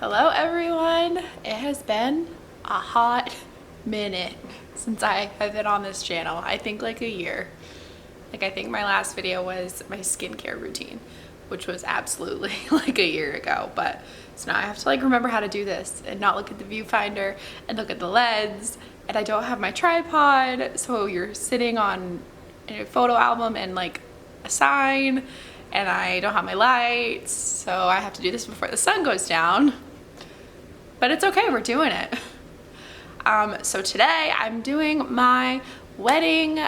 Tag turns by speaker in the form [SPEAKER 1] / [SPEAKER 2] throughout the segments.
[SPEAKER 1] Hello everyone. It has been a hot minute since I have been on this channel. I think like a year. I think my last video was my skincare routine, which was absolutely like a year ago. But so now I have to remember how to do this and not look at the viewfinder and look at the lens. And I don't have my tripod, so you're sitting on a photo album and a sign, and I don't have my lights, so I have to do this before the sun goes down. But it's okay, we're doing it. So today I'm doing my wedding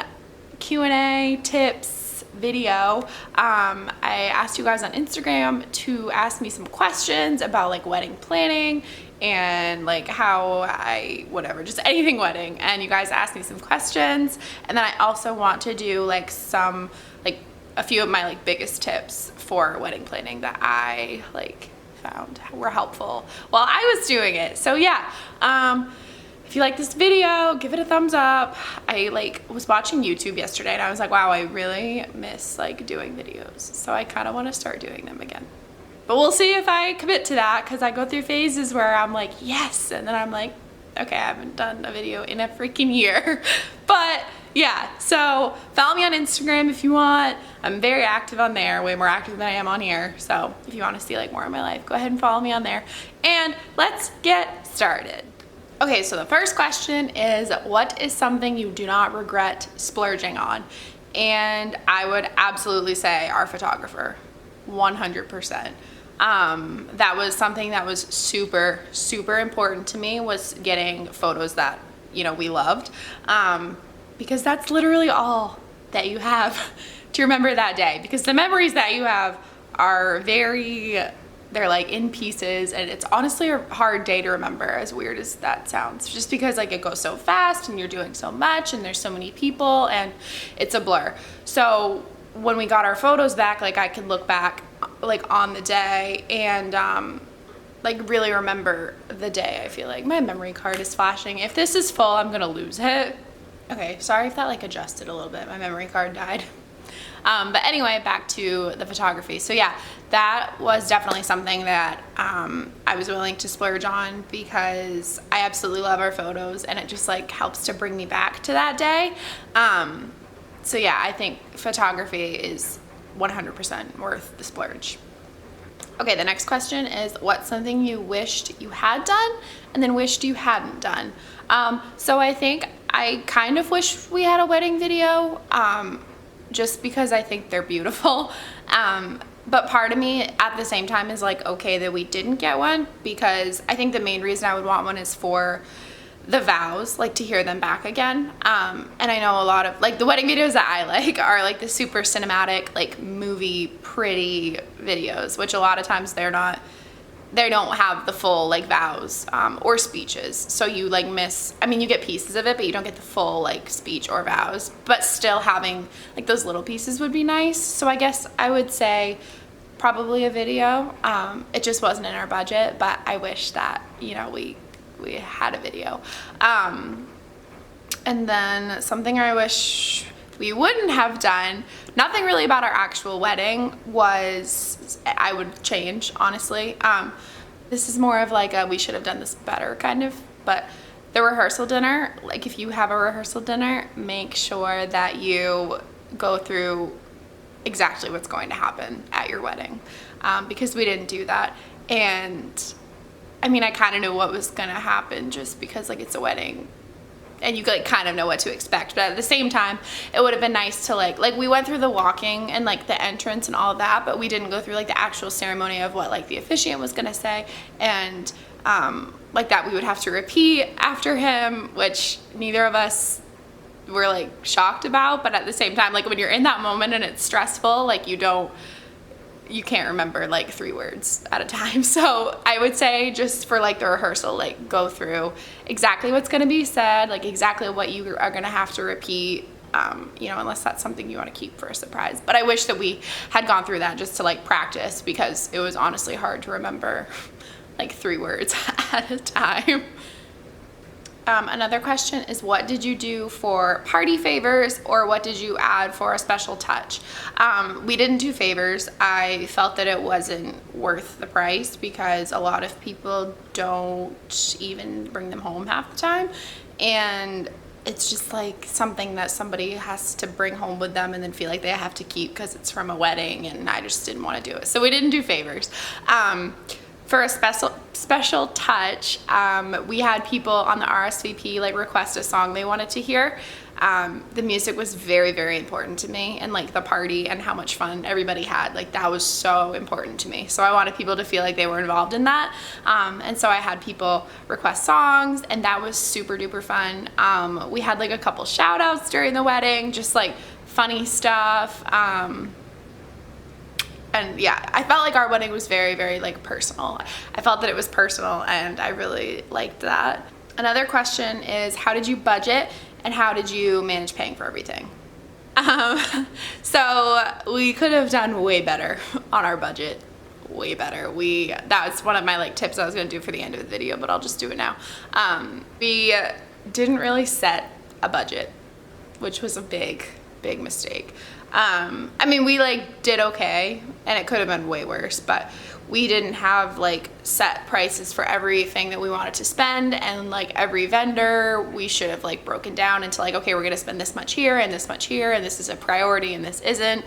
[SPEAKER 1] Q&A tips video. I asked you guys on Instagram to ask me some questions about wedding planning and how just anything wedding, and you guys asked me some questions, and then I also want to do a few of my biggest tips for wedding planning that I found were helpful while I was doing it. So yeah, if you like this video, give it a thumbs up. I was watching YouTube yesterday and I was like, wow, I really miss doing videos. So I kind of want to start doing them again. But we'll see if I commit to that, because I go through phases where I'm like, yes, and then I'm like, okay, I haven't done a video in a freaking year. But yeah, so follow me on Instagram if you want. I'm very active on there, way more active than I am on here. So if you want to see more of my life, go ahead and follow me on there. And let's get started. Okay, so the first question is, what is something you do not regret splurging on? And I would absolutely say our photographer, 100%. That was something that was super, super important to me, was getting photos that, we loved. Because that's literally all that you have to remember that day. Because the memories that you have are they're in pieces, and it's honestly a hard day to remember, as weird as that sounds, just because it goes so fast and you're doing so much and there's so many people and it's a blur. So when we got our photos back, I could look back on the day and really remember the day. I feel like my memory card is flashing. If this is full, I'm gonna lose it. Okay, sorry if that adjusted a little bit. My memory card died. But anyway, back to the photography. So yeah, that was definitely something that I was willing to splurge on, because I absolutely love our photos and it just helps to bring me back to that day. So yeah, I think photography is 100% worth the splurge. Okay, the next question is, what's something you wished you had done and then wished you hadn't done? So I think I kind of wish we had a wedding video, just because I think they're beautiful. But part of me at the same time is okay that we didn't get one, because I think the main reason I would want one is for the vows, to hear them back again. And I know a lot of the wedding videos that I are the super cinematic, movie pretty videos, which a lot of times they don't have the full vows or speeches, so you miss, you get pieces of it, but you don't get the full speech or vows. But still having those little pieces would be nice. So I guess I would say probably a video. It just wasn't in our budget, but I wish that we had a video. And then something I wish we wouldn't have done, nothing really about our actual wedding, was I would change, honestly. This is more of we should have done this better kind of, but the rehearsal dinner, if you have a rehearsal dinner, make sure that you go through exactly what's going to happen at your wedding, because we didn't do that. And I kind of knew what was gonna happen, just because it's a wedding and you kind of know what to expect. But at the same time, it would have been nice to we went through the walking and the entrance and all of that, but we didn't go through the actual ceremony of what the officiant was gonna say, and that we would have to repeat after him, which neither of us were shocked about. But at the same time, when you're in that moment and it's stressful, you can't remember 3 words at a time. So I would say, just for the rehearsal, go through exactly what's going to be said, exactly what you are going to have to repeat, unless that's something you want to keep for a surprise. But I wish that we had gone through that just to practice, because it was honestly hard to remember 3 words at a time. Another question is, what did you do for party favors, or what did you add for a special touch? We didn't do favors. I felt that it wasn't worth the price because a lot of people don't even bring them home half the time. And it's just like something that somebody has to bring home with them and then feel like they have to keep because it's from a wedding, and I just didn't want to do it. So we didn't do favors. For a special touch, we had people on the RSVP like request a song they wanted to hear. The music was very, very important to me, and like the party and how much fun everybody had, like that was so important to me. So I wanted people to feel like they were involved in that. And so I had people request songs, and that was super duper fun. We had like a couple shout outs during the wedding, just like funny stuff. And yeah, I felt like our wedding was very, very like personal. I felt that it was personal, and I really liked that. Another question is, how did you budget and how did you manage paying for everything? So we could have done way better on our budget, way better. That was one of my like tips I was gonna do for the end of the video, but I'll just do it now. We didn't really set a budget, which was a big mistake. I mean, we like did okay, and it could have been way worse, but we didn't have like set prices for everything that we wanted to spend, and like every vendor we should have like broken down into like, okay, we're gonna spend this much here and this much here, and this is a priority and this isn't.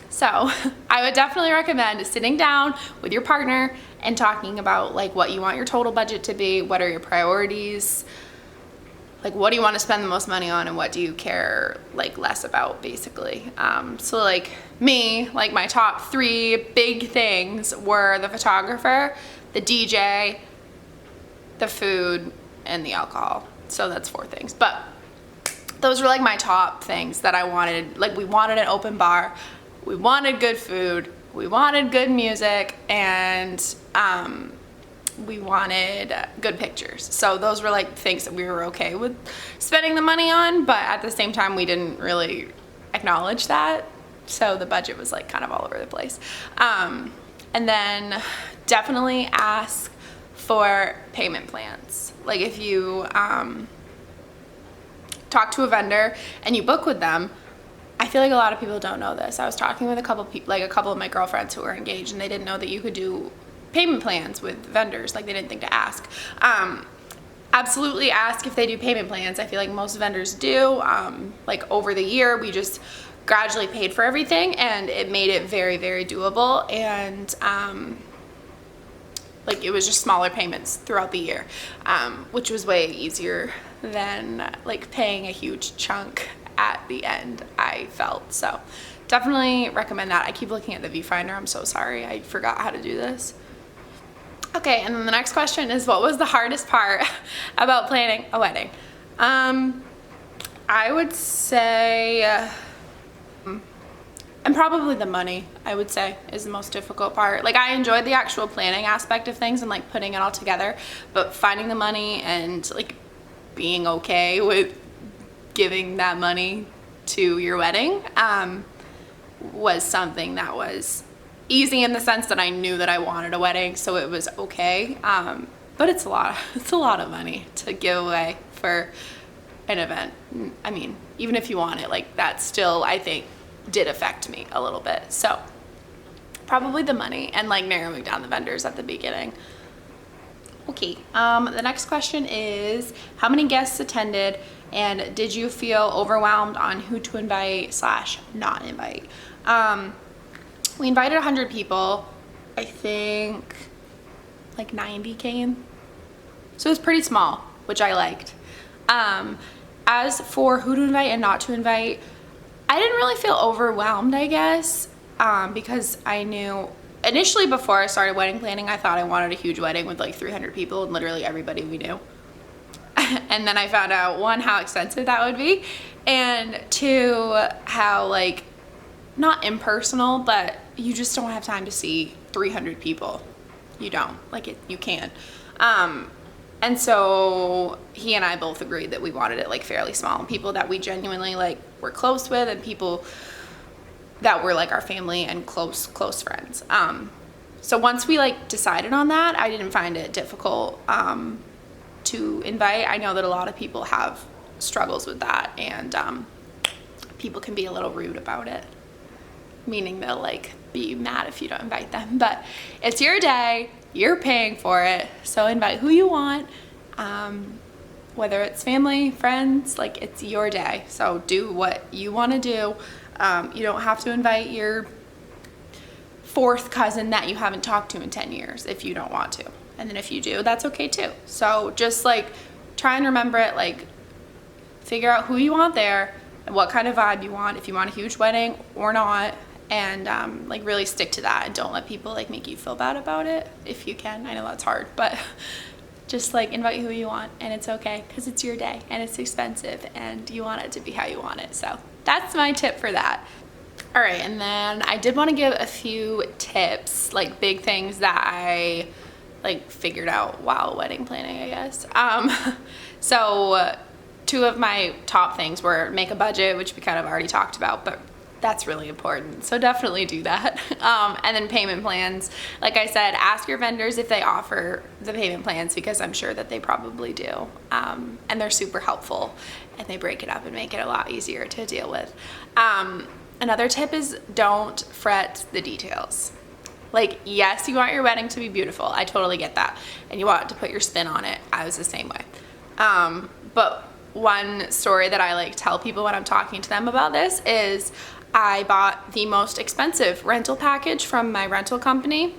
[SPEAKER 1] So I would definitely recommend sitting down with your partner and talking about like what you want your total budget to be, what are your priorities, like what do you want to spend the most money on, and what do you care like less about, basically. So like me, like my top 3 big things were the photographer, the DJ, the food, and the alcohol. So that's 4 things, but those were like my top things that I wanted. Like we wanted an open bar, we wanted good food, we wanted good music, and we wanted good pictures. So those were like things that we were okay with spending the money on, but at the same time we didn't really acknowledge that. So the budget was like kind of all over the place. And then definitely ask for payment plans. Like if you talk to a vendor and you book with them, I feel like a lot of people don't know this. I was talking with a couple people, like a couple of my girlfriends who were engaged, and they didn't know that you could do payment plans with vendors. Like they didn't think to ask. Absolutely ask if they do payment plans. I feel like most vendors do. Like over the year, we just gradually paid for everything, and it made it very, very doable. And like it was just smaller payments throughout the year, which was way easier than like paying a huge chunk at the end, I felt. So definitely recommend that. I keep looking at the viewfinder. I'm so sorry. I forgot how to do this. Okay, and then the next question is, what was the hardest part about planning a wedding? I would say, and probably the money, I would say, is the most difficult part. Like I enjoyed the actual planning aspect of things and like putting it all together, but finding the money and like being okay with giving that money to your wedding was something that was easy in the sense that I knew that I wanted a wedding, so it was okay. But it's a lot of money to give away for an event. I mean, even if you want it, like that still, I think, did affect me a little bit. So probably the money and like narrowing down the vendors at the beginning. Okay, the next question is, how many guests attended, and did you feel overwhelmed on who to invite / not invite? We invited 100 people. I think like 90 came. So it was pretty small, which I liked. As for who to invite and not to invite, I didn't really feel overwhelmed, I guess, because I knew initially before I started wedding planning, I thought I wanted a huge wedding with like 300 people and literally everybody we knew. And then I found out, 1, how expensive that would be, and 2, how like not impersonal, but you just don't have time to see 300 people. You don't, like you can't. And so he and I both agreed that we wanted it like fairly small, people that we genuinely like were close with, and people that were like our family and close friends. So once we like decided on that, I didn't find it difficult to invite. I know that a lot of people have struggles with that, and people can be a little rude about it, meaning they'll like be mad if you don't invite them. But it's your day, you're paying for it, so invite who you want, whether it's family, friends, like it's your day, so do what you want to do. You don't have to invite your fourth cousin that you haven't talked to in 10 years if you don't want to, and then if you do, that's okay too. So just like try and remember it, like figure out who you want there and what kind of vibe you want, if you want a huge wedding or not, and like really stick to that, and don't let people like make you feel bad about it if you can. I know that's hard, but just like invite who you want, and it's okay because it's your day and it's expensive and you want it to be how you want it. So that's my tip for that. All right, and then I did want to give a few tips, like big things that I like figured out while wedding planning, I guess. So two of my top things were make a budget, which we kind of already talked about, but that's really important, so definitely do that. And then payment plans. Like I said, ask your vendors if they offer the payment plans, because I'm sure that they probably do. And they're super helpful, and they break it up and make it a lot easier to deal with. Another tip is don't fret the details. Like, yes, you want your wedding to be beautiful. I totally get that. And you want to put your spin on it. I was the same way. But one story that I like tell people when I'm talking to them about this is I bought the most expensive rental package from my rental company,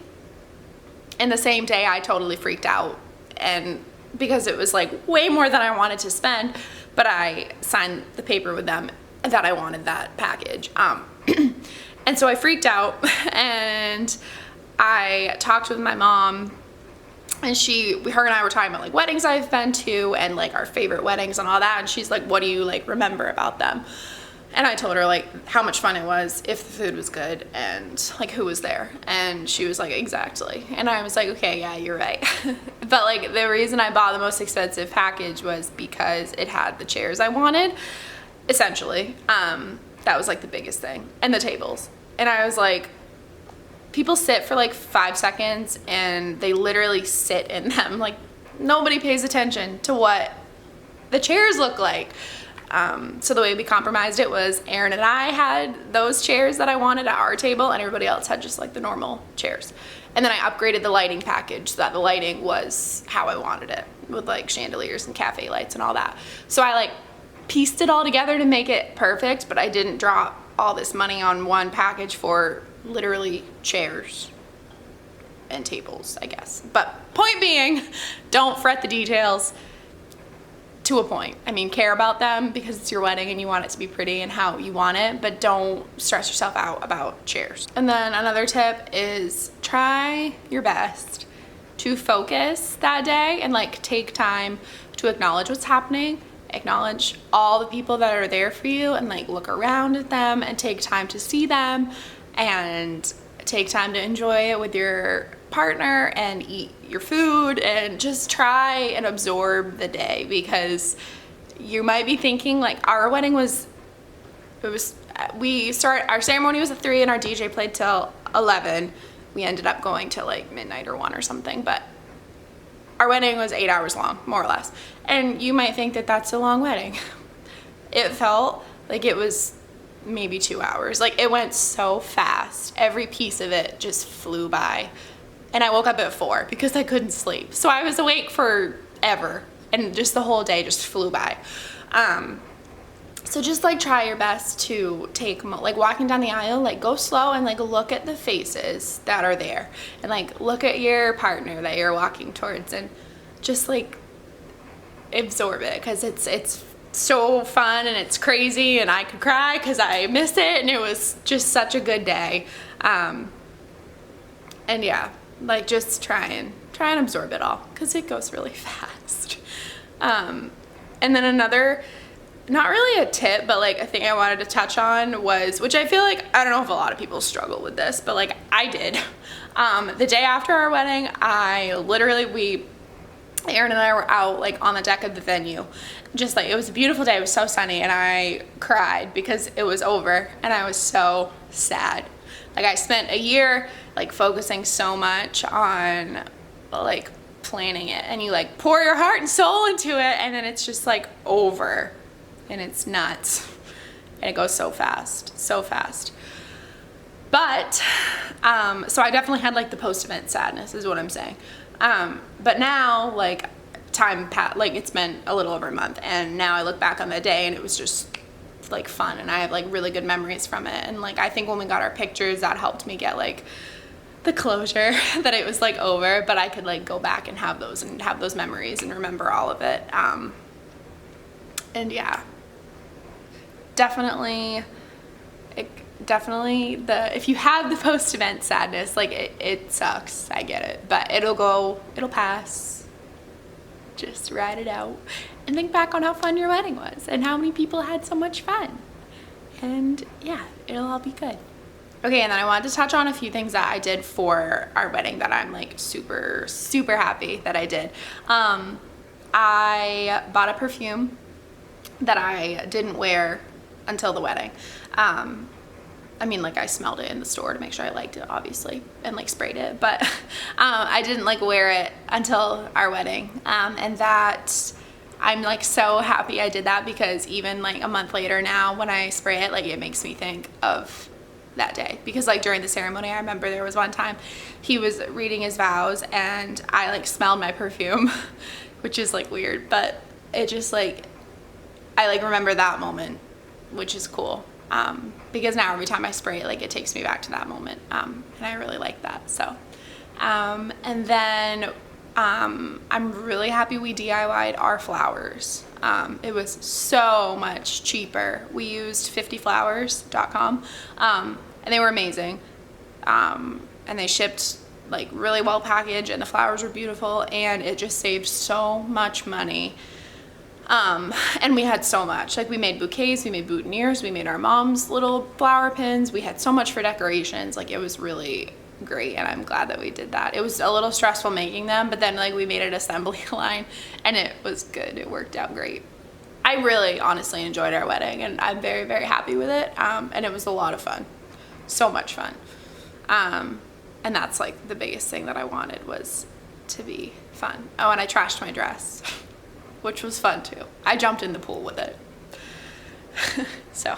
[SPEAKER 1] and the same day I totally freaked out, and because it was like way more than I wanted to spend, but I signed the paper with them that I wanted that package. And so I freaked out, and I talked with my mom, and her and I were talking about like weddings I've been to and like our favorite weddings and all that, and she's like, what do you like remember about them? And I told her like how much fun it was, if the food was good, and like who was there, and she was like, exactly. And I was like, okay, yeah, you're right. But like the reason I bought the most expensive package was because it had the chairs I wanted, essentially. That was like the biggest thing, and the tables. And I was like, people sit for like 5 seconds and they literally sit in them. Like nobody pays attention to what the chairs look like. So the way we compromised it was Aaron and I had those chairs that I wanted at our table, and everybody else had just like the normal chairs. And then I upgraded the lighting package so that the lighting was how I wanted it, with like chandeliers and cafe lights and all that. So I like pieced it all together to make it perfect, but I didn't drop all this money on one package for literally chairs and tables, I guess. But point being, don't fret the details. To a point. I mean, care about them because it's your wedding and you want it to be pretty and how you want it, but don't stress yourself out about chairs. And then another tip is try your best to focus that day and like take time to acknowledge what's happening, acknowledge all the people that are there for you, and like look around at them and take time to see them, and take time to enjoy it with your partner and eat your food, and just try and absorb the day, because you might be thinking like our wedding was, our ceremony was at 3 and our DJ played till 11. We ended up going till like midnight or 1 or something, but our wedding was 8 hours long, more or less. And you might think that that's a long wedding. It felt like it was maybe 2 hours. Like it went so fast. Every piece of it just flew by. And I woke up at 4 because I couldn't sleep. So I was awake forever, and just the whole day just flew by. So just like try your best to take, like walking down the aisle, like go slow and like look at the faces that are there, and like look at your partner that you're walking towards, and just like absorb it, because it's so fun and it's crazy, and I could cry because I miss it, and it was just such a good day. And yeah, like just try and absorb it all, because it goes really fast. And then another, not really a tip, but like a thing I wanted to touch on was, which I feel like, I don't know if a lot of people struggle with this, but like I did. The day after our wedding, Aaron and I were out like on the deck of the venue. Just like, it was a beautiful day, it was so sunny, and I cried because it was over, and I was so sad. Like I spent a year like focusing so much on like planning it, and you like pour your heart and soul into it, and then it's just like over, and it's nuts, and it goes so fast, so fast. But so I definitely had like the post-event sadness is what I'm saying. But now like time passed, like it's been a little over a month, and now I look back on the day and it was just like fun, and I have like really good memories from it. And like I think when we got our pictures, that helped me get like the closure that it was like over, but I could like go back and have those memories and remember all of it. And yeah, definitely if you have the post-event sadness, like it sucks, I get it, but it'll pass. Just ride it out and think back on how fun your wedding was and how many people had so much fun, and yeah, it'll all be good. Okay, and then I wanted to touch on a few things that I did for our wedding that I'm like super, super happy that I did. I bought a perfume that I didn't wear until the wedding. I mean, like I smelled it in the store to make sure I liked it, obviously, and like sprayed it, but I didn't like wear it until our wedding. And that, I'm like so happy I did that, because even like a month later now when I spray it, like it makes me think of that day. Because like during the ceremony, I remember there was one time he was reading his vows and I like smelled my perfume, which is like weird, but it just like, I like remember that moment, which is cool. Because now every time I spray it, like it takes me back to that moment. And I really like that. So, and then, I'm really happy we DIY'd our flowers. It was so much cheaper. We used 50flowers.com, and they were amazing. And they shipped like really well packaged, and the flowers were beautiful, and it just saved so much money. And we had so much, like we made bouquets, we made boutonnieres, we made our mom's little flower pins. We had so much for decorations. Like it was really great, and I'm glad that we did that. It was a little stressful making them, but then like we made an assembly line and it was good. It worked out great. I really honestly enjoyed our wedding, and I'm very, very happy with it. And it was a lot of fun, so much fun. And that's like the biggest thing that I wanted, was to be fun. Oh, and I trashed my dress, which was fun too. I jumped in the pool with it. So,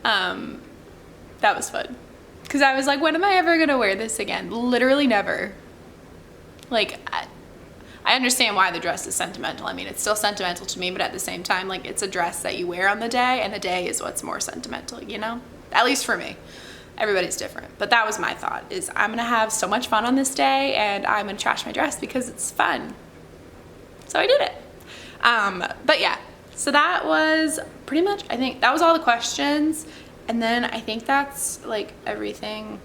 [SPEAKER 1] that was fun. Cause I was like, when am I ever gonna wear this again? Literally never. Like, I understand why the dress is sentimental. I mean, it's still sentimental to me, but at the same time, like it's a dress that you wear on the day, and the day is what's more sentimental, you know? At least for me. Everybody's different. But that was my thought, is I'm gonna have so much fun on this day, and I'm gonna trash my dress because it's fun. So I did it. But yeah, so that was pretty much, I think that was all the questions. And then I think that's like everything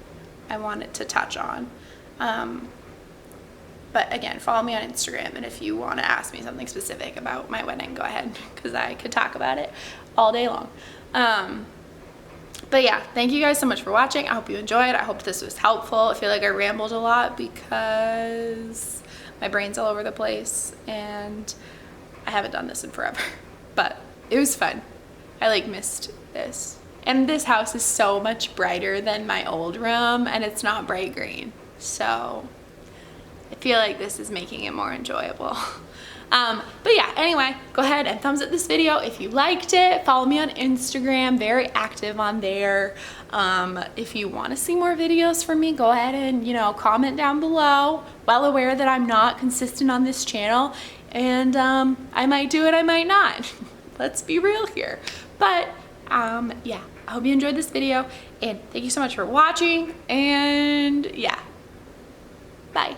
[SPEAKER 1] I wanted to touch on. But again, follow me on Instagram, and if you want to ask me something specific about my wedding, go ahead, because I could talk about it all day long. But yeah, thank you guys so much for watching. I hope you enjoyed. I hope this was helpful. I feel like I rambled a lot because my brain's all over the place, and I haven't done this in forever, but it was fun. I like missed this. And this house is so much brighter than my old room, and it's not bright green. So I feel like this is making it more enjoyable. But yeah, anyway, go ahead and thumbs up this video if you liked it. Follow me on Instagram, very active on there. If you want to see more videos from me, go ahead and, you know, comment down below. Well aware that I'm not consistent on this channel, and I might do it, I might not. Let's be real here. But yeah, I hope you enjoyed this video, and thank you so much for watching, and yeah, bye.